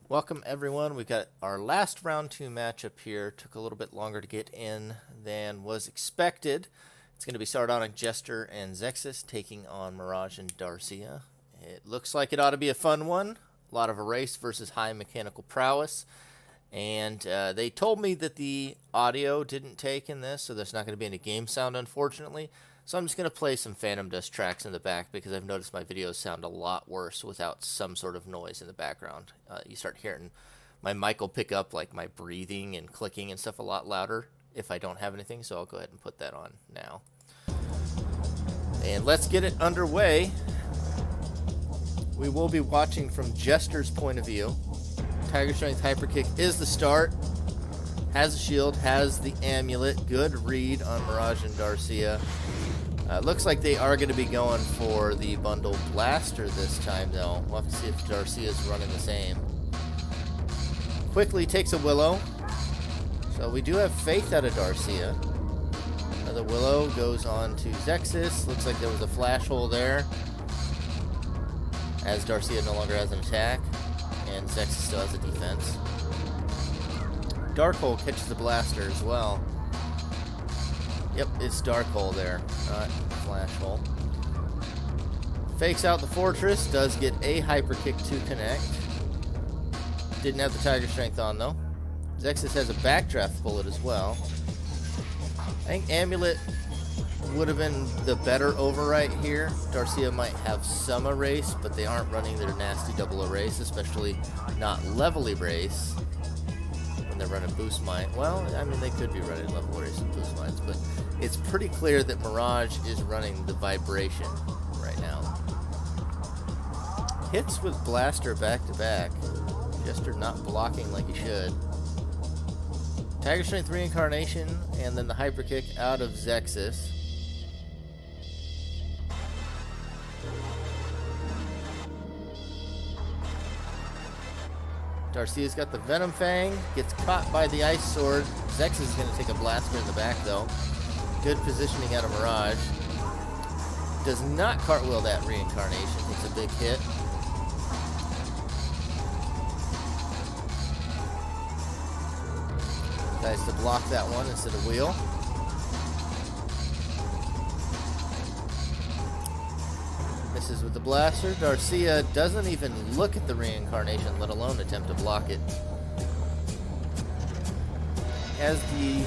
Welcome everyone. We've got our last round 2 matchup here. Took a little bit longer to get in than was expected. It's going to be started on Jester and Zexxus taking on Mirage and Darcia. It looks like it ought to be a fun one. A lot of a race versus high mechanical prowess. And they told me that the audio didn't take in this, so there's not going to be any game sound, unfortunately. So I'm just going to play some Phantom Dust tracks in the back because I've noticed my videos sound a lot worse without some sort of noise in the background. You start hearing my mic will pick up like my breathing and clicking and stuff a lot louder if I don't have anything, so I'll go ahead and put that on now. And let's get it underway. We will be watching from Jester's point of view. Tiger Strength Hyper Kick is the start. Has a shield, has the amulet. Good read on Mirage and Darcia. Looks like they are going to be going for the bundle blaster this time, though. We'll have to see if Darcia is running the same. Quickly takes a Willow. So we do have faith out of Darcia. Another Willow goes on to Zexxus. Looks like there was a flash hole there, as Darcia no longer has an attack, and Zexxus still has a defense. Dark Hole catches the blaster as well. Yep, it's Dark Hole there, not Flash Hole. Fakes out the Fortress, does get a Hyper Kick to connect. Didn't have the Tiger Strength on though. Zexxus has a Backdraft bullet as well. I think Amulet would have been the better overwrite here. Darcia might have some erase, but they aren't running their nasty double erase, especially not level erase. They're running boost mine. Well, I mean, they could be running level erase and boost mines, but it's pretty clear that Mirage is running the vibration right now. Hits with blaster back to back. Jester not blocking like he should. Tiger Strength Reincarnation, and then the Hyper Kick out of Zexxus. Darcia's got the Venom Fang, gets caught by the Ice Sword. Zexxus is going to take a blaster in the back though. Good positioning out of Mirage. Does not cartwheel that reincarnation, takes a big hit. Tries to block that one instead of wheel. Misses with the blaster. Darcia doesn't even look at the reincarnation, let alone attempt to block it. Has the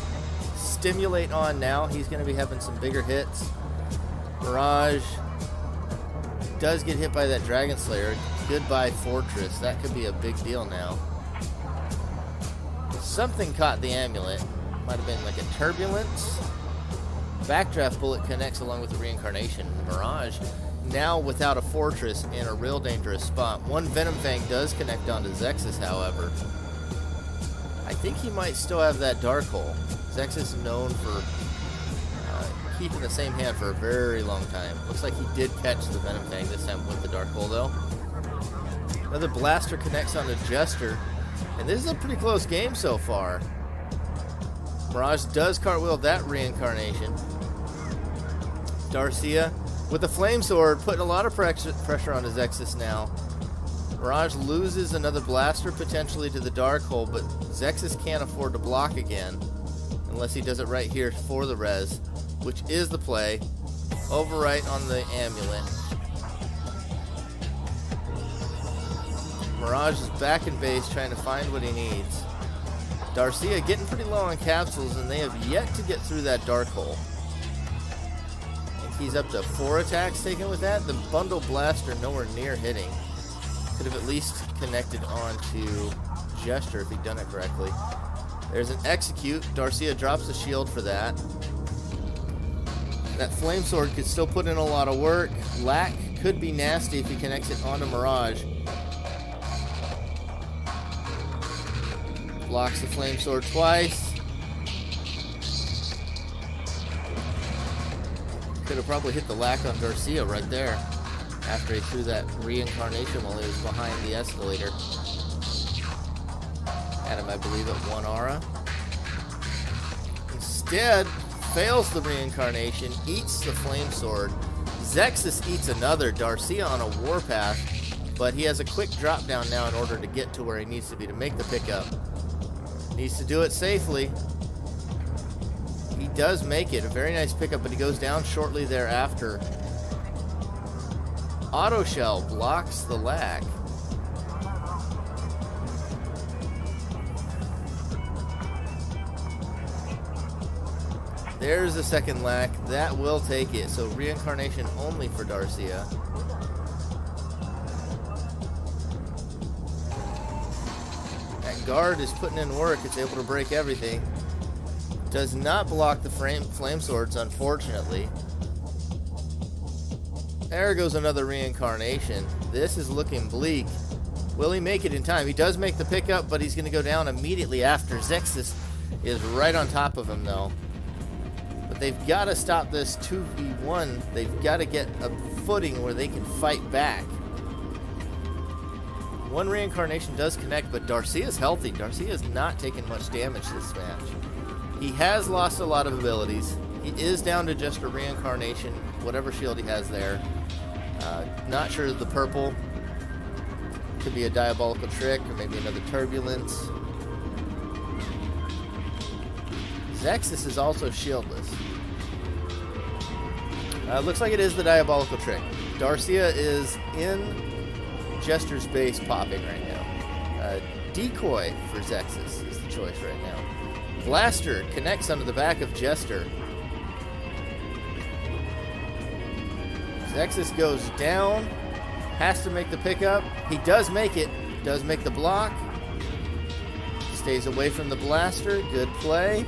stimulate on now. He's going to be having some bigger hits. Mirage does get hit by that Dragon Slayer. Goodbye Fortress. That could be a big deal now. Something caught the amulet. Might have been like a turbulence. Backdraft bullet connects along with the reincarnation. Mirage now without a Fortress in a real dangerous spot. One Venom Fang does connect onto Zexxus, however. I think he might still have that Dark Hole. Zexxus is known for keeping the same hand for a very long time. Looks like he did catch the Venom Fang this time with the Dark Hole, though. Another blaster connects onto Jester, and this is a pretty close game so far. Mirage does cartwheel that reincarnation. Darcia with the Flame Sword, putting a lot of pressure on his Zexxus now. Mirage loses another blaster potentially to the Dark Hole, but Zexxus can't afford to block again unless he does it right here for the res, which is the play. Overwrite on the amulet. Mirage is back in base trying to find what he needs. Darcia getting pretty low on capsules, and they have yet to get through that Dark Hole. He's up to 4 attacks taken with that. The bundle blaster nowhere near hitting. Could have at least connected onto Jester if he'd done it correctly. There's an execute. Darcia drops the shield for that. That Flame Sword could still put in a lot of work. Lack could be nasty if he connects it onto Mirage. Blocks the Flame Sword twice. Could have probably hit the lack on Darcia right there after he threw that reincarnation while he was behind the escalator. Had him, I believe, at 1 aura. Instead, fails the reincarnation, eats the Flame Sword. Zexxus eats another. Darcia on a warpath. but he has a quick drop down now in order to get to where he needs to be to make the pickup. Needs to do it safely. He does make it. A very nice pickup, but he goes down shortly thereafter. Auto shell blocks the lag. There's the second lack. That will take it. So reincarnation only for Darcia. That guard is putting in work. It's able to break everything. Does not block the flame swords, unfortunately. There goes another reincarnation. This is looking bleak. Will he make it in time? He does make the pickup, but he's going to go down immediately after. Zexxus is right on top of him, though. But they've got to stop this 2v1. They've got to get a footing where they can fight back. One reincarnation does connect, but Darcia is healthy. Darcia is not taking much damage this match. He has lost a lot of abilities. He is down to just a reincarnation, whatever shield he has there. Not sure the purple could be a diabolical trick or maybe another turbulence. Zexxus is also shieldless. Looks like it is the diabolical trick. Darcia is in Jester's base popping right now. Decoy for Zexxus is the choice right now. Blaster connects onto the back of Jester. Zexxus goes down, has to make the pickup. He does make it, does make the block. Stays away from the blaster, good play.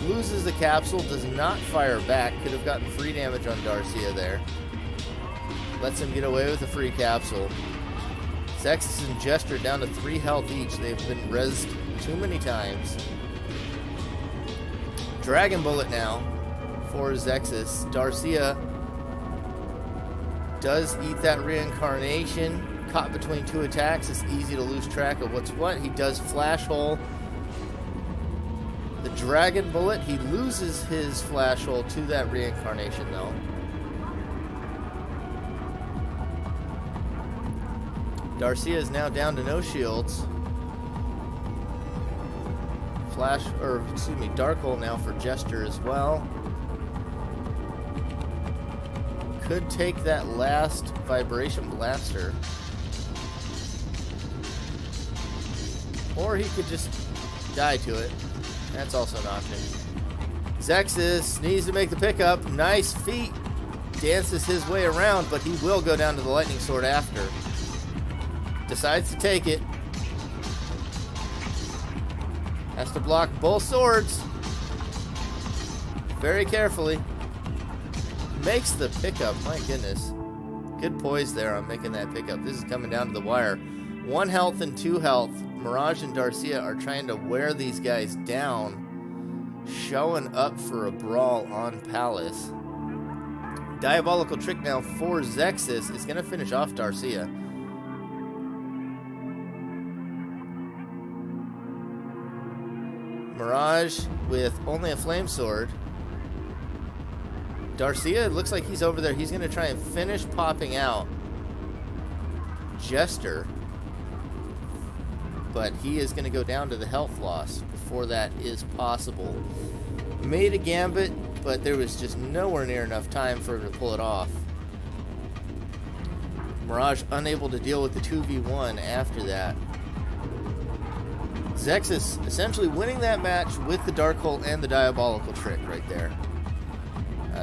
Loses the capsule, does not fire back. Could have gotten free damage on Darcia there. Lets him get away with a free capsule. Zexxus and Jester down to 3 health each. They've been rezzed too many times. Dragon Bullet now for Zexxus. Darcia does eat that reincarnation. Caught between 2 attacks. It's easy to lose track of what's what. He does flash hole. The Dragon Bullet, he loses his flash hole to that reincarnation though. Darcia is now down to no shields. Dark Hole now for Jester as well. Could take that last Vibration Blaster. Or he could just die to it. That's also an option. Zexxus needs to make the pickup. Nice feat. Dances his way around, but he will go down to the Lightning Sword after. Decides to take it. Has to block both swords. Very carefully. Makes the pickup. My goodness. Good poise there on making that pickup. This is coming down to the wire. 1 health and 2 health. Mirage and Darcia are trying to wear these guys down. Showing up for a brawl on Palace. Diabolical trick now for Zexxus is going to finish off Darcia. Mirage with only a flame sword. Darcia looks like he's over there. He's going to try and finish popping out Jester. But he is going to go down to the health loss before that is possible. Made a gambit, but there was just nowhere near enough time for him to pull it off. Mirage unable to deal with the 2v1 after that. Zexxus essentially winning that match with the Dark Hole and the Diabolical Trick right there.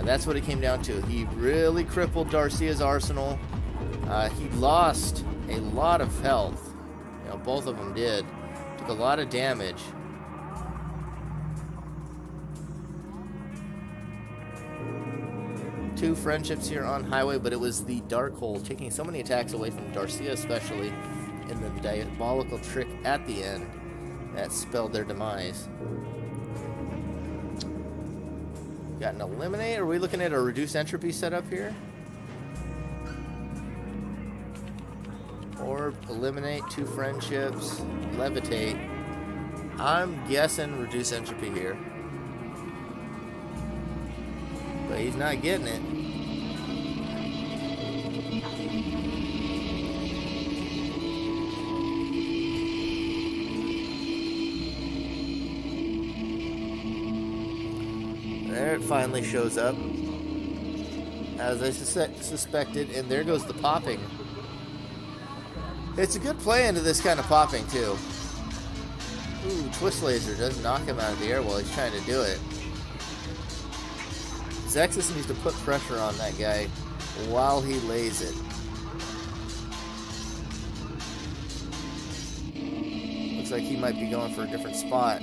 That's what it came down to. He really crippled Darcia's arsenal. He lost a lot of health. You know, both of them did. Took a lot of damage. Two friendships here on Highway, but it was the Dark Hole taking so many attacks away from Darcia especially, and the Diabolical Trick at the end that spelled their demise. Got an Eliminate. Are we looking at a Reduce Entropy setup here? Or Eliminate, 2 friendships, Levitate. I'm guessing Reduce Entropy here. But he's not getting it. there it finally shows up, as I suspected, and there goes the popping. It's a good play into this kind of popping, too. Ooh, Twist Laser does knock him out of the air while he's trying to do it. Zexxus needs to put pressure on that guy while he lays it. Looks like he might be going for a different spot.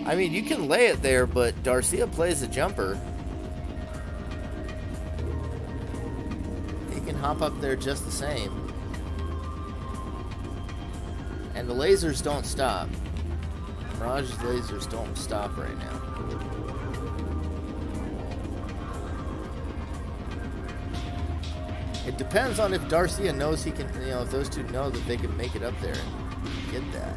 I mean, you can lay it there, but Darcia plays a jumper. He can hop up there just the same. And the lasers don't stop. Mirage's lasers don't stop right now. It depends on if Darcia knows he can, if those two know that they can make it up there and get that.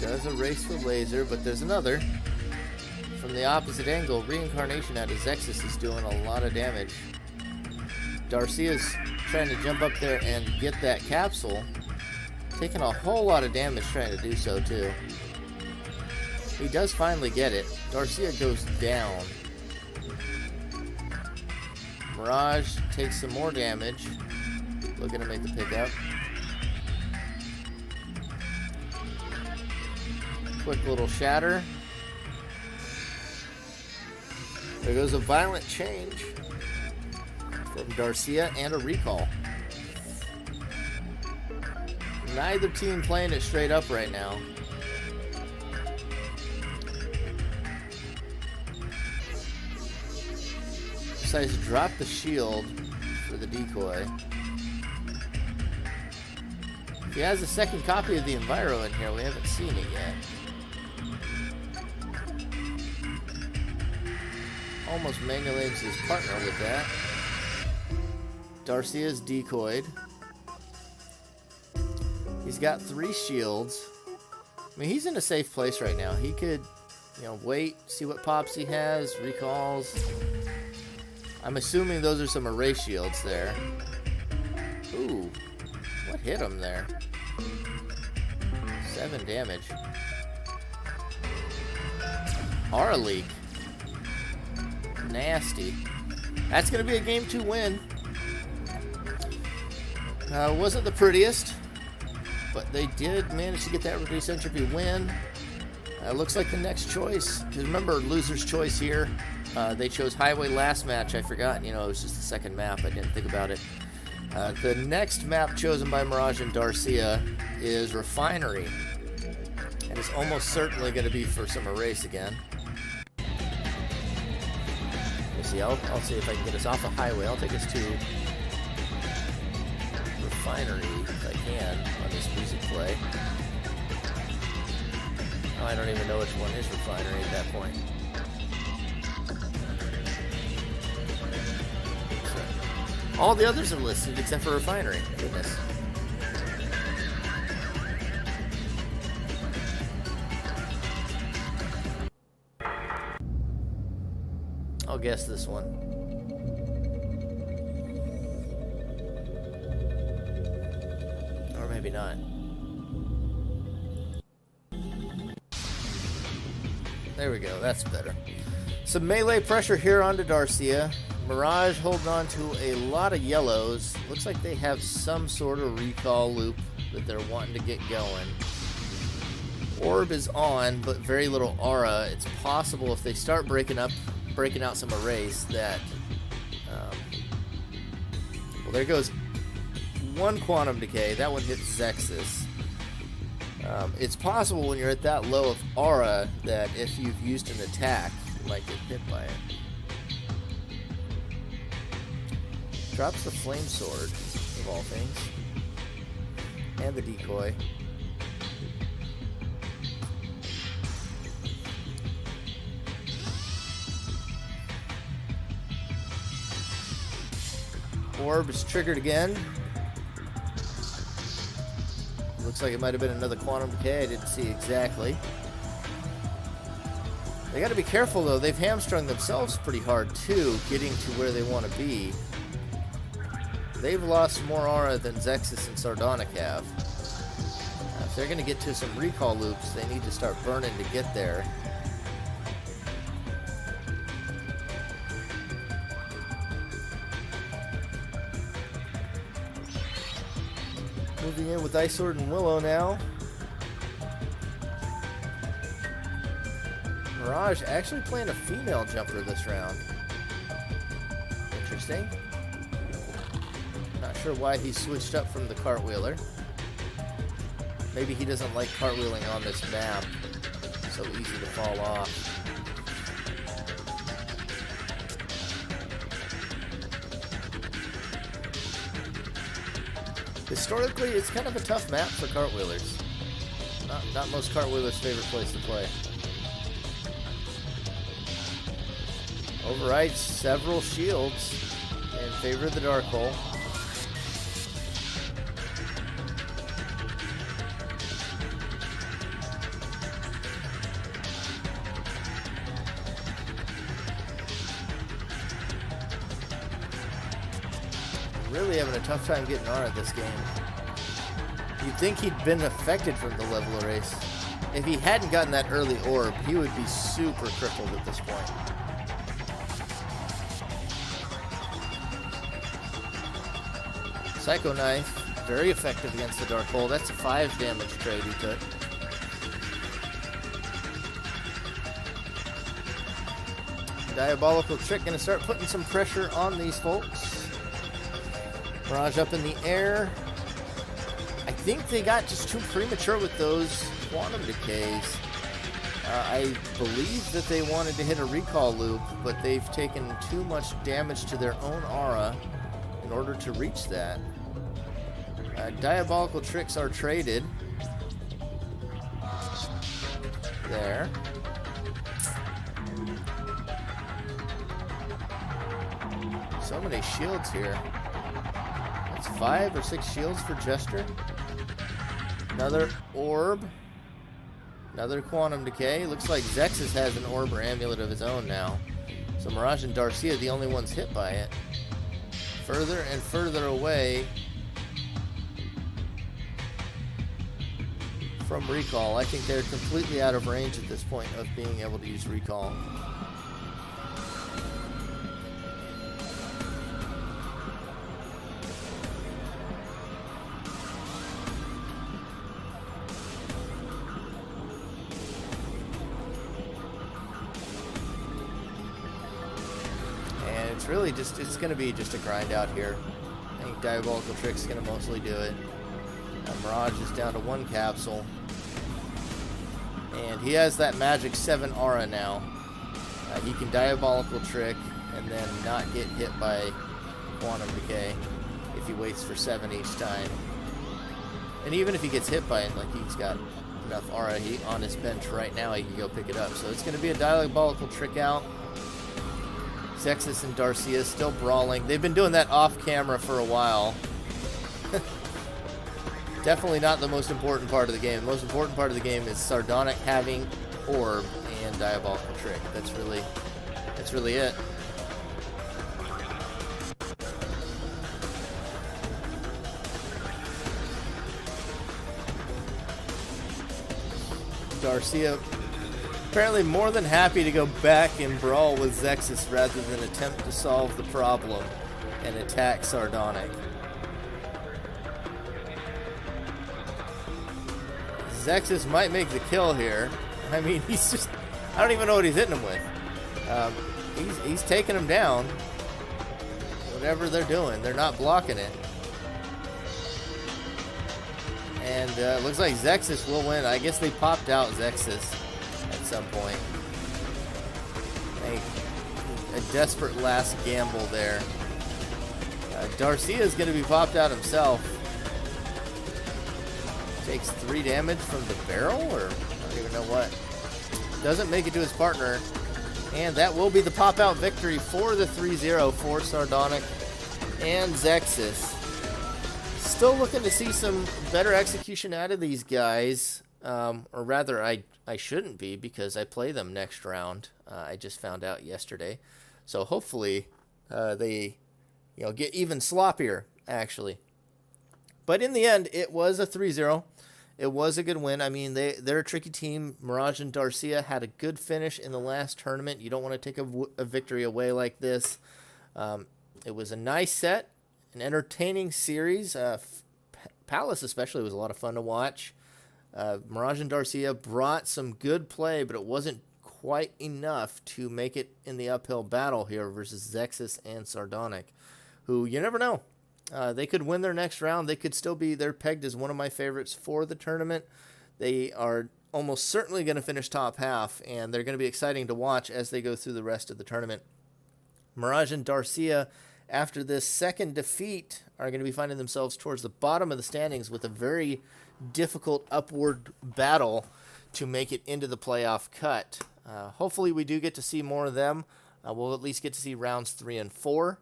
Does erase the laser, but there's another. From the opposite angle, reincarnation out of Zexxus is doing a lot of damage. Darcia's trying to jump up there and get that capsule. Taking a whole lot of damage trying to do so, too. He does finally get it. Darcia goes down. Mirage takes some more damage. Looking to make the pickup. Quick little shatter. There goes a violent change from Darcia and a recall. Neither team playing it straight up right now. Decides to drop the shield for the decoy. He has a second copy of the Enviro in here. We haven't seen it yet. Almost manulates his partner with that. Darcia's decoyed. He's got 3 shields. I mean, he's in a safe place right now. He could, wait, see what pops he has, recalls. I'm assuming those are some array shields there. Ooh, what hit him there? 7 damage. Aura leak. Nasty. That's going to be a game 2 win. Wasn't the prettiest, but they did manage to get that reduced entropy win. Looks like the next choice, because remember, loser's choice here, they chose Highway last match. I forgot, it was just the second map. I didn't think about it. The next map chosen by Mirage and Darcia is Refinery, and it's almost certainly going to be for some erase again. I'll see if I can get us off a highway. I'll take us to Refinery if I can on this music play. Oh, I don't even know which one is Refinery at that point. So, all the others are listed except for Refinery. Goodness. I'll guess this one. Or maybe not. There we go, that's better. Some melee pressure here onto Darcia. Mirage holding on to a lot of yellows. Looks like they have some sort of recall loop that they're wanting to get going. Orb is on, but very little aura. It's possible if they start breaking out some arrays that, well, there goes one quantum decay. That one hits Zexxus. It's possible when you're at that low of aura that if you've used an attack, you might get hit by it. Drops the flame sword, of all things, and the decoy. Orb is triggered again. Looks like it might have been another quantum decay. I didn't see exactly. They got to be careful, though. They've hamstrung themselves pretty hard, too, getting to where they want to be. They've lost more aura than Zexxus and Sardonic have. If they're going to get to some recall loops, they need to start burning to get there. Moving in with Ice Sword and Willow now. Mirage actually playing a female jumper this round. Interesting. Not sure why he switched up from the cartwheeler. Maybe he doesn't like cartwheeling on this map. So easy to fall off. Historically, it's kind of a tough map for cartwheelers. Not most cartwheelers' favorite place to play. Overrides several shields in favor of the Dark Hole. Really having a tough time getting aura this game. You'd think he'd been affected from the level race. If he hadn't gotten that early orb, he would be super crippled at this point. Psycho Knife, very effective against the Dark Hole. That's a 5 damage trade he took. Diabolical Trick gonna start putting some pressure on these folks. Mirage up in the air. I think they got just too premature with those quantum decays. I believe that they wanted to hit a recall loop, but they've taken too much damage to their own aura in order to reach that. Diabolical Tricks are traded. There. So many shields here. That's 5 or 6 shields for Jester. Another orb. Another quantum decay. Looks like Zexxus has an orb or amulet of his own now. So Mirage and Darcia are the only ones hit by it. Further and further away from recall. I think they're completely out of range at this point of being able to use recall. And it's really just, it's going to be just a grind out here. I think Diabolical Trick's going to mostly do it. Mirage is down to 1 capsule. And he has that magic 7 aura now. He can Diabolical Trick and then not get hit by Quantum Decay if he waits for 7 each time. And even if he gets hit by it, like he's got enough aura on his bench right now, he can go pick it up. So it's going to be a Diabolical Trick out. Zexxus and Darcia still brawling. They've been doing that off camera for a while. Definitely not the most important part of the game. The most important part of the game is Sardonic having orb and Diabolical Trick. That's really it. Darcia apparently more than happy to go back and brawl with Zexxus rather than attempt to solve the problem and attack Sardonic. Zexxus might make the kill here. I mean, he's just, I don't even know what he's hitting him with. He's taking him down. Whatever they're doing, they're not blocking it. And it looks like Zexxus will win. I guess they popped out Zexxus at some point. A desperate last gamble there. Darcia is going to be popped out himself. Takes 3 damage from the barrel, or I don't even know what. Doesn't make it to his partner. And that will be the pop-out victory for the 3-0 for Sardonic and Zexxus. Still looking to see some better execution out of these guys. Or rather, I shouldn't be, because I play them next round. I just found out yesterday. So hopefully they get even sloppier, actually. But in the end, it was a 3-0. It was a good win. I mean, they're a tricky team. Mirage and Darcia had a good finish in the last tournament. You don't want to take a victory away like this. It was a nice set, an entertaining series. Palace especially was a lot of fun to watch. Mirage and Darcia brought some good play, but it wasn't quite enough to make it in the uphill battle here versus Zexxus and Sardonic, who you never know. They could win their next round. They could still be, they're pegged as one of my favorites for the tournament. They are almost certainly going to finish top half, and they're going to be exciting to watch as they go through the rest of the tournament. Mirage and Darcia, after this second defeat, are going to be finding themselves towards the bottom of the standings with a very difficult upward battle to make it into the playoff cut. Hopefully we do get to see more of them. We'll at least get to see rounds 3 and 4,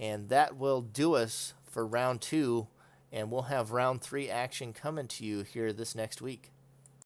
and that will do us for round 2, and we'll have round 3 action coming to you here this next week.